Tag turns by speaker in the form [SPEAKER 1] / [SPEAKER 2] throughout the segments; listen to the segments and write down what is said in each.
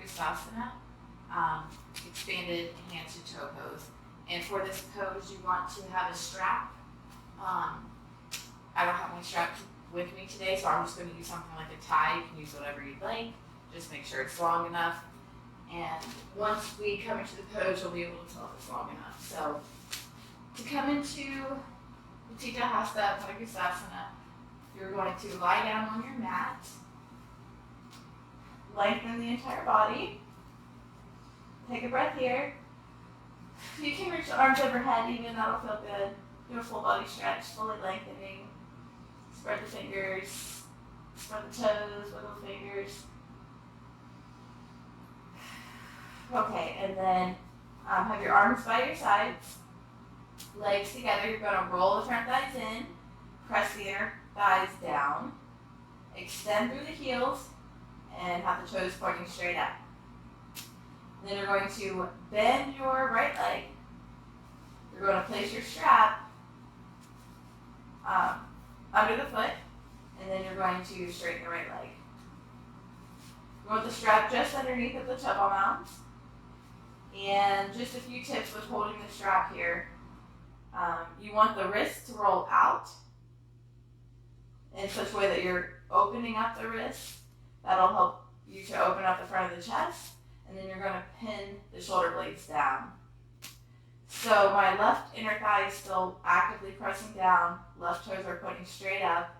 [SPEAKER 1] padangusthasana, expanded hand to toe pose. And for this pose, you want to have a strap. I don't have my strap with me today, so I'm just going to use something like a tie. You can use whatever you'd like. Just make sure it's long enough. And once we come into the pose, you'll be able to tell if it's long enough. So to come into Utthita Hasta Padangusthasana, you're going to lie down on your mat, lengthen the entire body. Take a breath here. You can reach the arms overhead even, that'll feel good. Do a full body stretch, fully lengthening. Spread the fingers, spread the toes, wiggle the fingers. Okay, and then have your arms by your sides, legs together. You're going to roll the front thighs in, press the inner thighs down, extend through the heels, and have the toes pointing straight up. Then you're going to bend your right leg. You're going to place your strap under the foot, and then you're going to straighten the right leg. You want the strap just underneath of the toe ball mounds. And just a few tips with holding the strap here. You want the wrist to roll out in such a way that you're opening up the wrist. That'll help you to open up the front of the chest. And then you're going to pin the shoulder blades down. So my left inner thigh is still actively pressing down. Left toes are pointing straight up.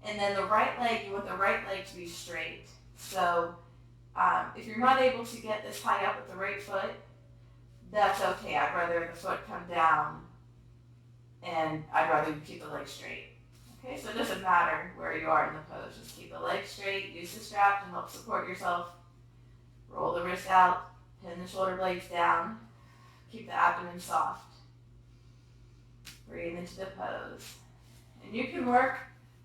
[SPEAKER 1] And then the right leg, you want the right leg to be straight. So if you're not able to get this high up with the right foot, that's okay. I'd rather the foot come down and I'd rather you keep the leg straight. Okay, so it doesn't matter where you are in the pose. Just keep the leg straight, use the strap to help support yourself. Roll the wrist out, pin the shoulder blades down, keep the abdomen soft. Breathe into the pose. And you can work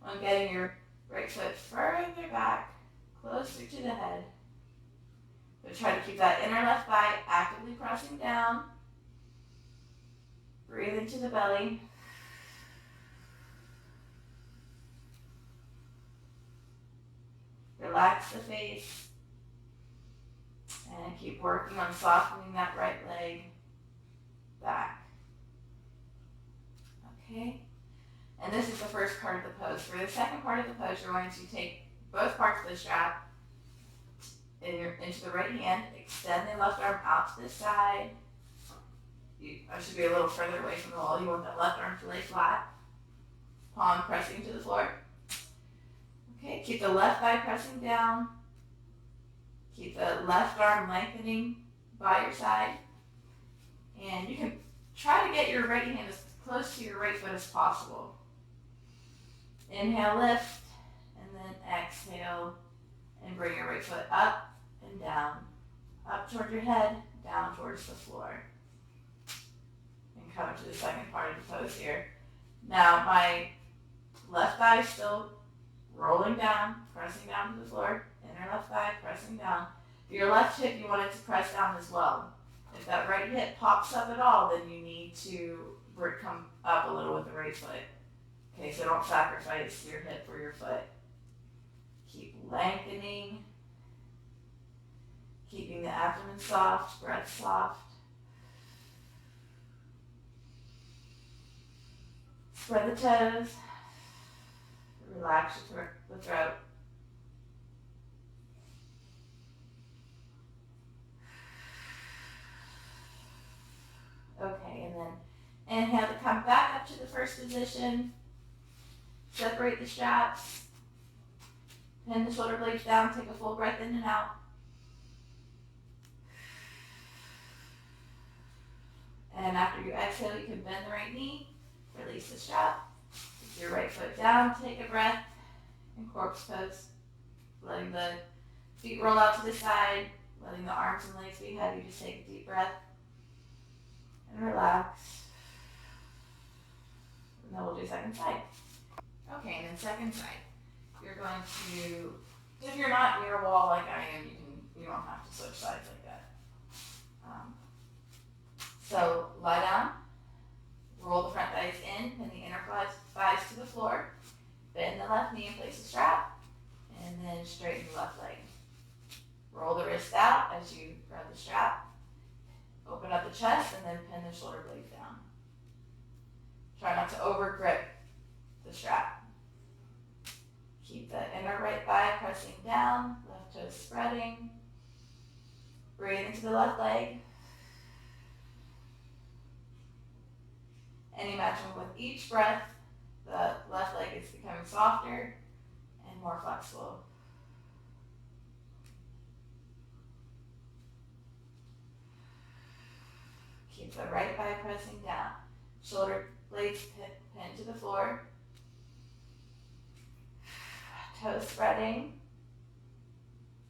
[SPEAKER 1] on getting your right foot further back, closer to the head. But try to keep that inner left thigh actively pressing down. Breathe into the belly. Relax the face. And keep working on softening that right leg back. Okay? And this is the first part of the pose. For the second part of the pose, you're going to take both parts of the strap into the right hand, extend the left arm out to the side. I should be a little further away from the wall. You want that left arm to lay flat. Palm pressing to the floor. Okay, keep the left thigh pressing down. Keep the left arm lengthening by your side. And you can try to get your right hand as close to your right foot as possible. Inhale, lift, and then exhale, and bring your right foot up and down. Up toward your head, down towards the floor. And come to the second part of the pose here. Now my left thigh is still rolling down, pressing down to the floor. Inner left thigh pressing down. Your left hip, you want it to press down as well. If that right hip pops up at all, then you need to come up a little with the right foot. Okay, so don't sacrifice your hip or your foot. Keep lengthening. Keeping the abdomen soft, breath soft. Spread the toes. Relax the throat. Okay, and then inhale to come back up to the first position. Separate the straps. Pin the shoulder blades down. Take a full breath in and out. And after you exhale, you can bend the right knee. Release the strap. Take your right foot down. Take a breath. And corpse pose. Letting the feet roll out to the side. Letting the arms and legs be heavy. Just take a deep breath. And relax. And then we'll do second side. Okay, and then second side. You're going to, if you're not near a wall like I am, you don't have to switch sides like that. So lie down, roll the front thighs in, pin the inner thighs to the floor, bend the left knee and place the strap, and then straighten the left leg. Roll the wrist out, to over grip the strap. Keep the inner right thigh pressing down, left toe spreading. Breathe into the left leg. And imagine with each breath, the left leg is becoming softer and more flexible. Keep the right thigh pressing down. Shoulder blades pin to the floor. Toes spreading.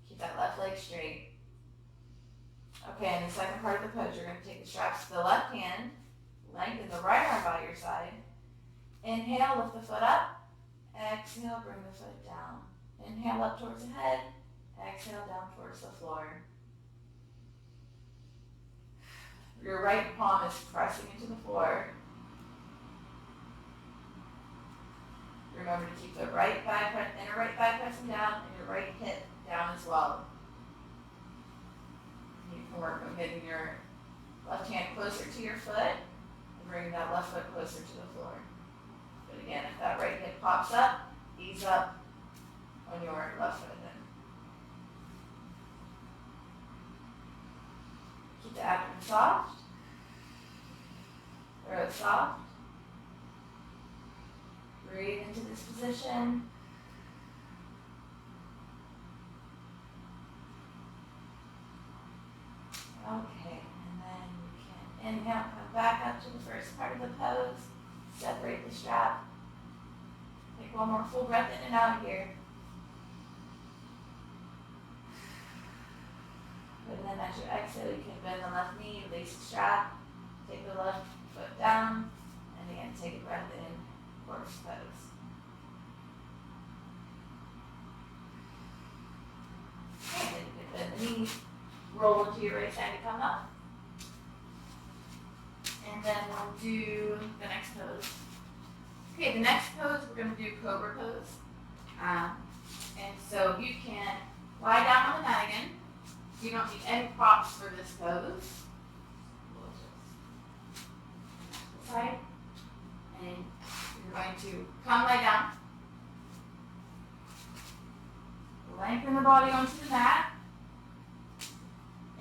[SPEAKER 1] Keep that left leg straight. Okay, in the second part of the pose, you're going to take the straps to the left hand, lengthen the right arm by your side. Inhale, lift the foot up. Exhale, bring the foot down. Inhale up towards the head. Exhale down towards the floor. Your right palm is pressing into the floor. Remember to keep the right thigh, inner right thigh pressing down and your right hip down as well. You can work on getting your left hand closer to your foot and bringing that left foot closer to the floor. But again, if that right hip pops up, ease up on your left foot then. Keep the abdomen soft. Throat soft. Breathe into this position. Okay, and then you can inhale, come back up to the first part of the pose. Separate the strap. Take one more full breath in and out here. And then as you exhale, you can bend the left knee, release the strap, take the left foot down, and again, take a breath in, horse pose. Okay, then you can bend the knees, roll into your right side to come up. And then we'll do the next pose. Okay, the next pose, we're going to do Cobra pose. And so you can lie down on the mat again. You don't need any props for this pose. Side. And you're going to come lie down. Lengthen the body onto the mat.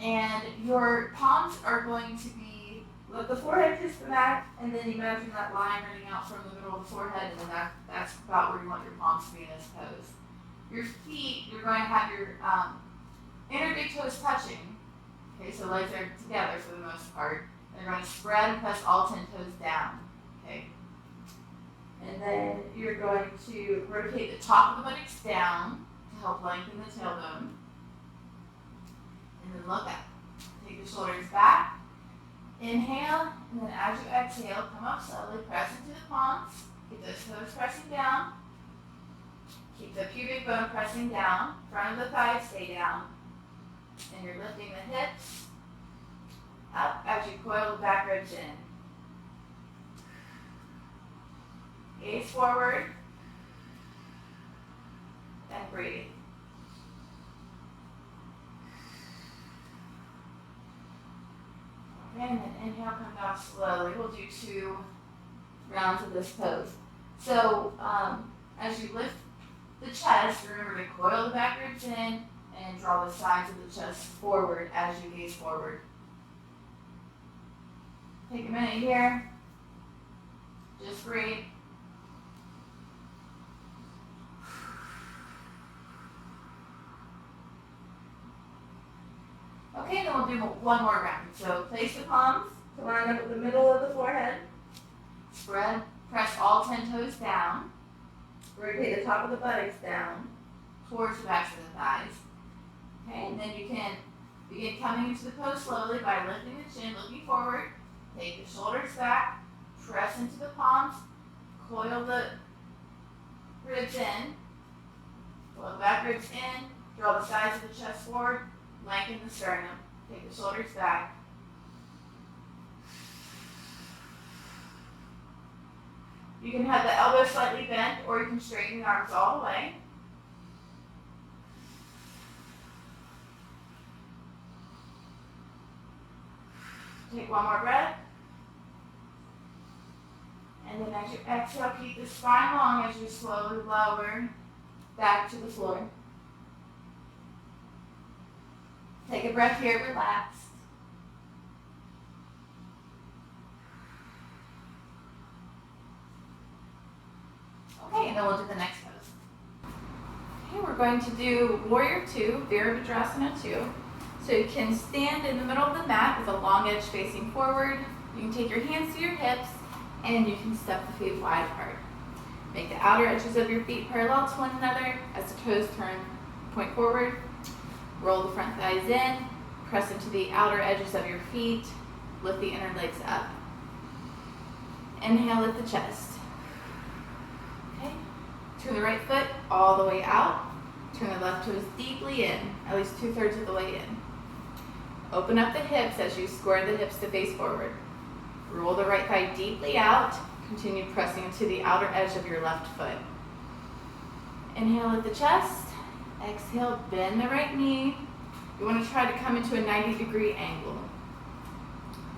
[SPEAKER 1] And your palms are going to be, let the forehead kiss the mat, and then imagine that line running out from the middle of the forehead, and then that's about where you want your palms to be in this pose. Your feet, you're going to have your inner big toes touching. Okay, so legs are together for the most part. And you're going to spread and press all 10 toes down. Okay. And then you're going to rotate the top of the buttocks down to help lengthen the tailbone. And then look up. Take the shoulders back. Inhale, and then as you exhale, come up slowly, press into the palms. Keep those toes pressing down. Keep the pubic bone pressing down. Front of the thighs stay down. And you're lifting the hips up as you coil the back ribs in. Gaze forward. And breathe. Okay, and then inhale, come down slowly. We'll do 2 rounds of this pose. So as you lift the chest, remember to coil the back ribs in and draw the sides of the chest forward as you gaze forward. Take a minute here. Just breathe. Okay, then we'll do one more round. So place the palms to line up with the middle of the forehead. Spread, press all 10 toes down. Rotate the top of the buttocks down towards the backs of the thighs. Okay, and then you can begin coming into the pose slowly by lifting the chin, looking forward. Take the shoulders back, press into the palms, coil the ribs in, coil the back ribs in, draw the sides of the chest forward, lengthen the sternum, take the shoulders back. You can have the elbows slightly bent, or you can straighten the arms all the way. Take one more breath. And then then as you exhale, keep the spine long as you slowly lower back to the floor. Take a breath here, relax. Okay, and then we'll do the next pose. Okay, we're going to do Warrior 2, Virabhadrasana 2. So you can stand in the middle of the mat with a long edge facing forward. You can take your hands to your hips, and you can step the feet wide apart. Make the outer edges of your feet parallel to one another as the toes turn, point forward. Roll the front thighs in, press into the outer edges of your feet, lift the inner legs up. Inhale, lift the chest. Okay, turn the right foot all the way out. Turn the left toes deeply in, at least 2/3 of the way in. Open up the hips as you square the hips to face forward. Roll the right thigh deeply out. Continue pressing into the outer edge of your left foot. Inhale, lift the chest. Exhale, bend the right knee. You want to try to come into a 90-degree angle.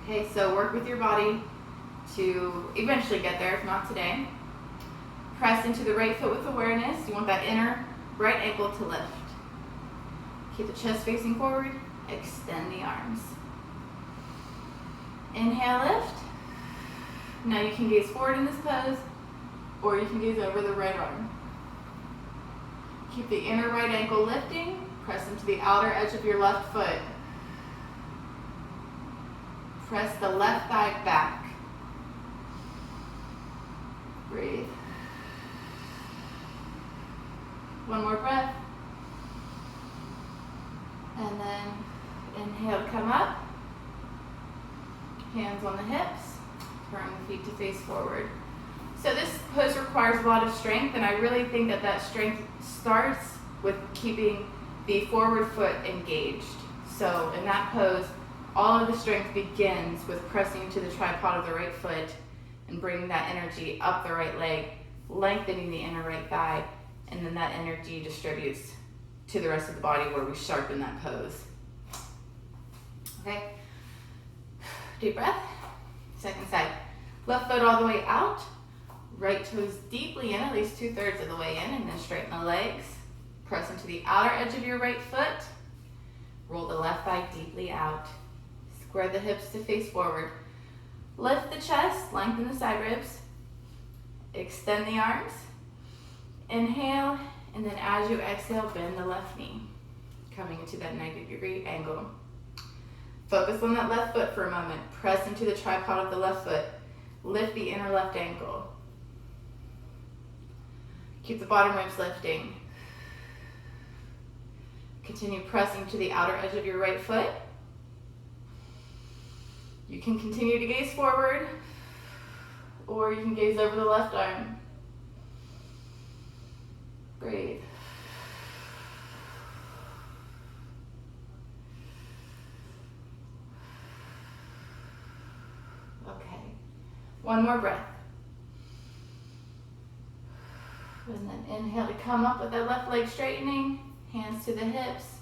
[SPEAKER 1] Okay, so work with your body to eventually get there, if not today. Press into the right foot with awareness. You want that inner right ankle to lift. Keep the chest facing forward. Extend the arms. Inhale, lift. Now you can gaze forward in this pose, or you can gaze over the right arm. Keep the inner right ankle lifting. Press into the outer edge of your left foot. Press the left thigh back. Breathe. One more breath. And then inhale, come up. Hands on the hips. Turn the feet to face forward. So this pose requires a lot of strength, and I really think that that strength starts with keeping the forward foot engaged. So in that pose, all of the strength begins with pressing into the tripod of the right foot and bringing that energy up the right leg, lengthening the inner right thigh, and then that energy distributes to the rest of the body where we sharpen that pose. Okay, deep breath. Second side. Left foot all the way out. Right toes deeply in, at least 2/3 of the way in, and then straighten the legs. Press into the outer edge of your right foot. Roll the left thigh deeply out. Square the hips to face forward. Lift the chest, lengthen the side ribs. Extend the arms. Inhale, and then as you exhale, bend the left knee, coming into that 90-degree angle. Focus on that left foot for a moment. Press into the tripod of the left foot. Lift the inner left ankle. Keep the bottom ribs lifting. Continue pressing to the outer edge of your right foot. You can continue to gaze forward, or you can gaze over the left arm. Breathe. Okay. One more breath. And then inhale to come up with that left leg straightening. Hands to the hips.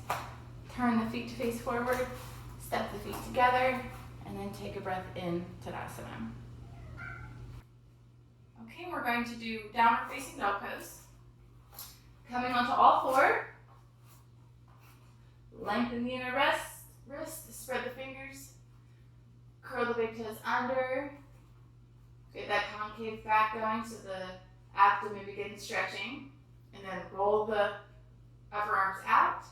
[SPEAKER 1] Turn the feet to face forward. Step the feet together. And then take a breath in Tadasana. Okay, we're going to do downward facing dog pose. Coming onto all four. Lengthen the inner wrist. Spread the fingers. Curl the big toes under. Get that concave back going so the abdomen begins stretching. And then roll the upper arms out.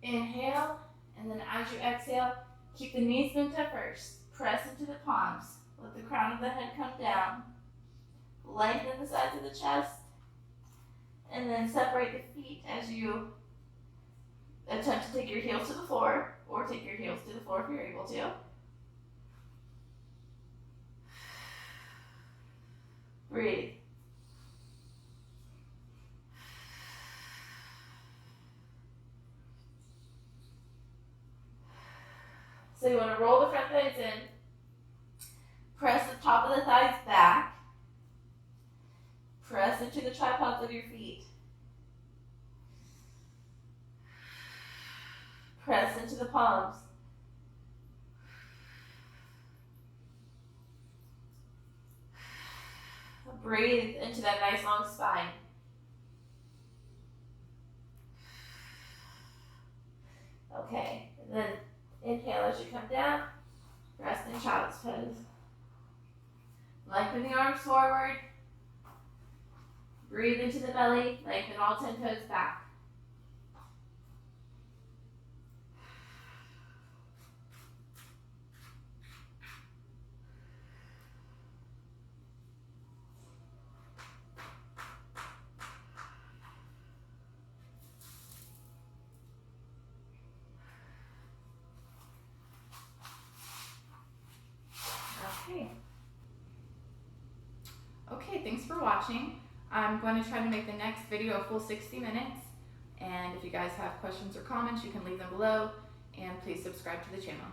[SPEAKER 1] Inhale. And then as you exhale, keep the knees bent up first. Press into the palms. Let the crown of the head come down. Lengthen the sides of the chest. And then separate the feet as you attempt to take your heels to the floor, or take your heels to the floor if you're able to. Breathe. So you want to roll the front thighs in. Press the top of the thighs back. Press into the tripods of your feet. Press into the palms. Breathe into that nice long spine. Okay, and then inhale as you come down. Rest in child's pose. Lengthen the arms forward. Breathe into the belly. Lengthen all 10 toes back. Okay, thanks for watching. I'm going to try to make the next video a full 60 minutes. And if you guys have questions or comments, you can leave them below. And please subscribe to the channel.